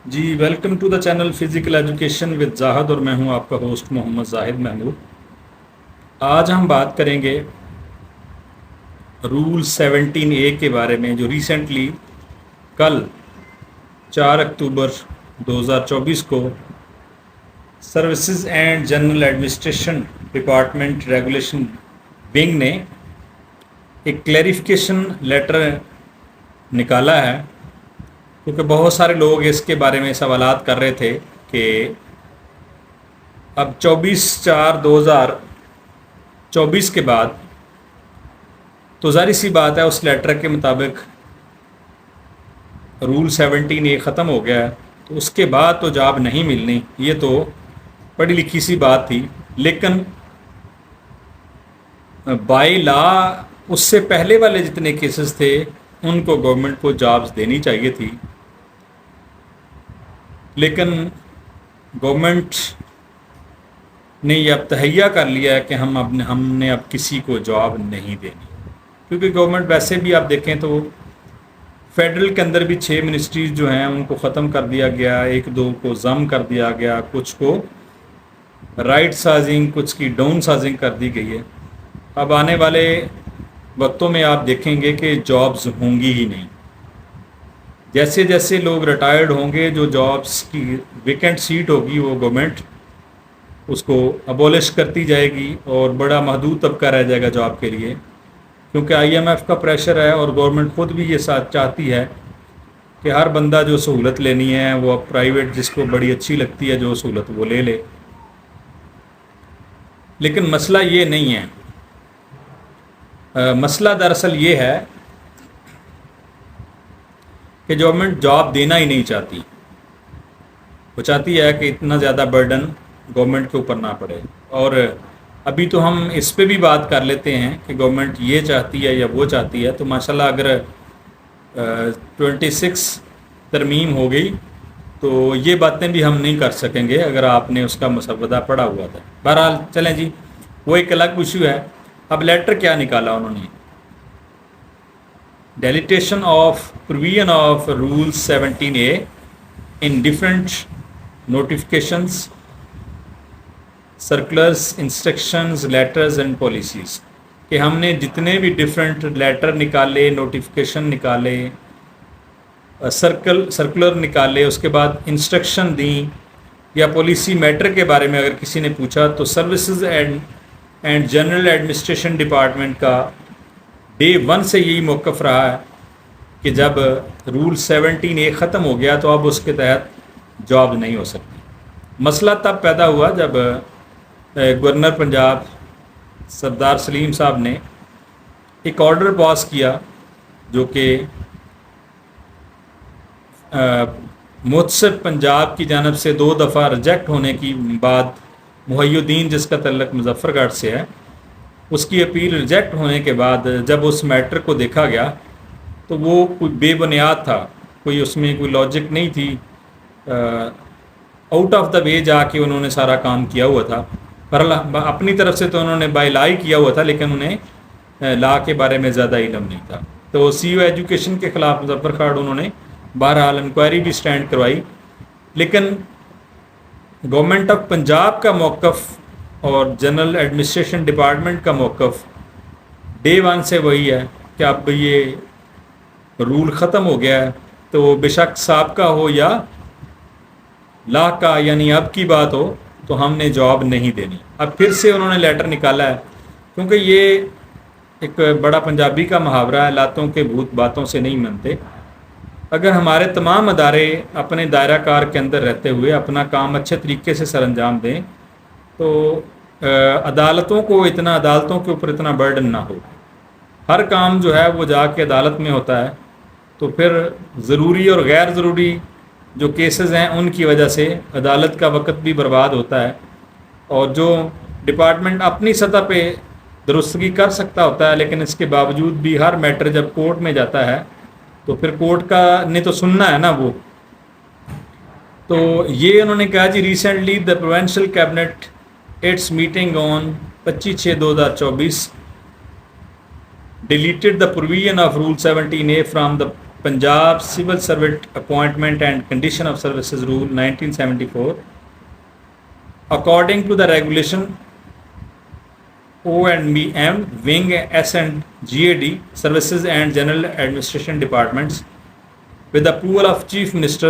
G welcome to the channel physical education with Zahid, اور میں ہوں آپ کا ہوسٹ محمد زاہد محمود۔ آج ہم بات کریں گے رول 17A کے بارے میں، جو ریسنٹلی کل 4 اکتوبر 2024 کو services and general administration department regulation wing نے ایک کلیریفیکیشن لیٹر نکالا ہے، کیونکہ بہت سارے لوگ اس کے بارے میں سوالات کر رہے تھے کہ اب 24/4/2024 کے بعد تو ظاہر سی بات ہے اس لیٹر کے مطابق رول 17A ختم ہو گیا ہے، تو اس کے بعد تو جاب نہیں ملنی، یہ تو پڑھی لکھی سی بات تھی۔ لیکن بائی لا اس سے پہلے والے جتنے کیسز تھے ان کو گورنمنٹ کو جابز دینی چاہیے تھی، لیکن گورنمنٹ نے یہ اب تہیہ کر لیا ہے کہ ہم نے اب کسی کو جاب نہیں دینی، کیونکہ گورنمنٹ ویسے بھی آپ دیکھیں تو فیڈرل کے اندر بھی 6 منسٹریز جو ہیں ان کو ختم کر دیا گیا، 1-2 کو ضم کر دیا گیا، کچھ کو رائٹ سازنگ، کچھ کی ڈاؤن سازنگ کر دی گئی ہے۔ اب آنے والے وقتوں میں آپ دیکھیں گے کہ جابز ہوں گی ہی نہیں، جیسے جیسے لوگ ریٹائرڈ ہوں گے، جو جابز کی ویکنٹ سیٹ ہوگی وہ گورنمنٹ اس کو ابولش کرتی جائے گی، اور بڑا محدود طبقہ رہ جائے گا جاب کے لیے، کیونکہ IMF کا پریشر ہے، اور گورنمنٹ خود بھی یہ ساتھ چاہتی ہے کہ ہر بندہ جو سہولت لینی ہے وہ اب پرائیویٹ جس کو بڑی اچھی لگتی ہے جو سہولت وہ لے لے۔ لیکن مسئلہ یہ نہیں ہے، مسئلہ دراصل یہ ہے کہ گورنمنٹ جاب دینا ہی نہیں چاہتی، وہ چاہتی ہے کہ اتنا زیادہ برڈن گورنمنٹ کے اوپر نہ پڑے۔ اور ابھی تو ہم اس پہ بھی بات کر لیتے ہیں کہ گورنمنٹ یہ چاہتی ہے یا وہ چاہتی ہے، تو ماشاءاللہ اگر 26 ترمیم ہو گئی تو یہ باتیں بھی ہم نہیں کر سکیں گے اگر آپ نے اس کا مسودہ پڑھا ہوا تھا۔ بہرحال چلیں جی، وہ ایک الگ ایشو ہے۔ اب لیٹر کیا نکالا انہوں نے؟ Deletion of provision of rule 17A in different notifications, circulars, instructions, letters and policies, کہ ہم نے جتنے بھی ڈفرینٹ لیٹر نکالے، نوٹیفکیشن نکالے، سرکولر نکالے، اس کے بعد انسٹرکشن دیں یا پالیسی میٹر کے بارے میں اگر کسی نے پوچھا، تو services and general administration department کا Day 1 سے یہی موقف رہا ہے کہ جب رول 17A ختم ہو گیا تو اب اس کے تحت جاب نہیں ہو سکتی۔ مسئلہ تب پیدا ہوا جب گورنر پنجاب سردار سلیم صاحب نے ایک آرڈر پاس کیا، جو کہ متصف پنجاب کی جانب سے 2 دفعہ ریجیکٹ ہونے کی بعد، محی الدین جس کا تعلق مظفر گڑھ سے ہے، اس کی اپیل ریجیکٹ ہونے کے بعد جب اس میٹر کو دیکھا گیا تو وہ کوئی بے بنیاد تھا، کوئی اس میں کوئی لاجک نہیں تھی، آؤٹ آف دا وے جا کے انہوں نے سارا کام کیا ہوا تھا۔ بہرحال اپنی طرف سے تو انہوں نے بائی لا ہی کیا ہوا تھا، لیکن انہیں لا کے بارے میں زیادہ علم نہیں تھا۔ تو CEO ایجوکیشن کے خلاف مظفر خان انہوں نے بہرحال انکوائری بھی سٹینڈ کروائی، لیکن گورنمنٹ آف پنجاب کا موقف اور جنرل ایڈمنسٹریشن ڈپارٹمنٹ کا موقف Day 1 سے وہی ہے کہ اب یہ رول ختم ہو گیا ہے، تو بے شک سابقہ ہو یا لا کا، یعنی اب کی بات ہو، تو ہم نے جاب نہیں دینی۔ اب پھر سے انہوں نے لیٹر نکالا ہے، کیونکہ یہ ایک بڑا پنجابی کا محاورہ ہے، لاتوں کے بھوت باتوں سے نہیں منتے۔ اگر ہمارے تمام ادارے اپنے دائرہ کار کے اندر رہتے ہوئے اپنا کام اچھے طریقے سے سر انجام دیں، تو عدالتوں کے اوپر اتنا برڈن نہ ہو، ہر کام جو ہے وہ جا کے عدالت میں ہوتا ہے، تو پھر ضروری اور غیر ضروری جو کیسز ہیں ان کی وجہ سے عدالت کا وقت بھی برباد ہوتا ہے، اور جو ڈپارٹمنٹ اپنی سطح پہ درستگی کر سکتا ہوتا ہے، لیکن اس کے باوجود بھی ہر میٹر جب کورٹ میں جاتا ہے تو پھر کورٹ کا نے تو سننا ہے نا وہ۔ تو یہ انہوں نے کہا جی، recently the provincial cabinet its meeting on 25/6/2024 deleted the provision of Rule 17A from the Punjab Civil Servant Appointment and Condition of Services Rule 1974, according to the regulation O&M Wing S and GAD Services and General Administration Departments with the approval of Chief Minister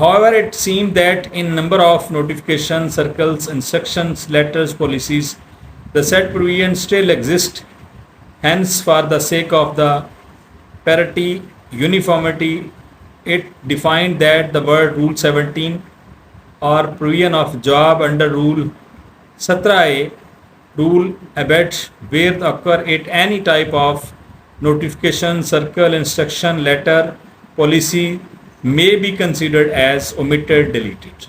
however it seemed that in number of notifications, circles, instructions, letters, policies, the said provision still exist. Hence, for the sake of the parity, uniformity, it defined that the word Rule 17 or provision of job under Rule 17A rule abet where occur at any type of notification, circle, instruction, letter, policy may be considered as omitted, deleted.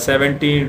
17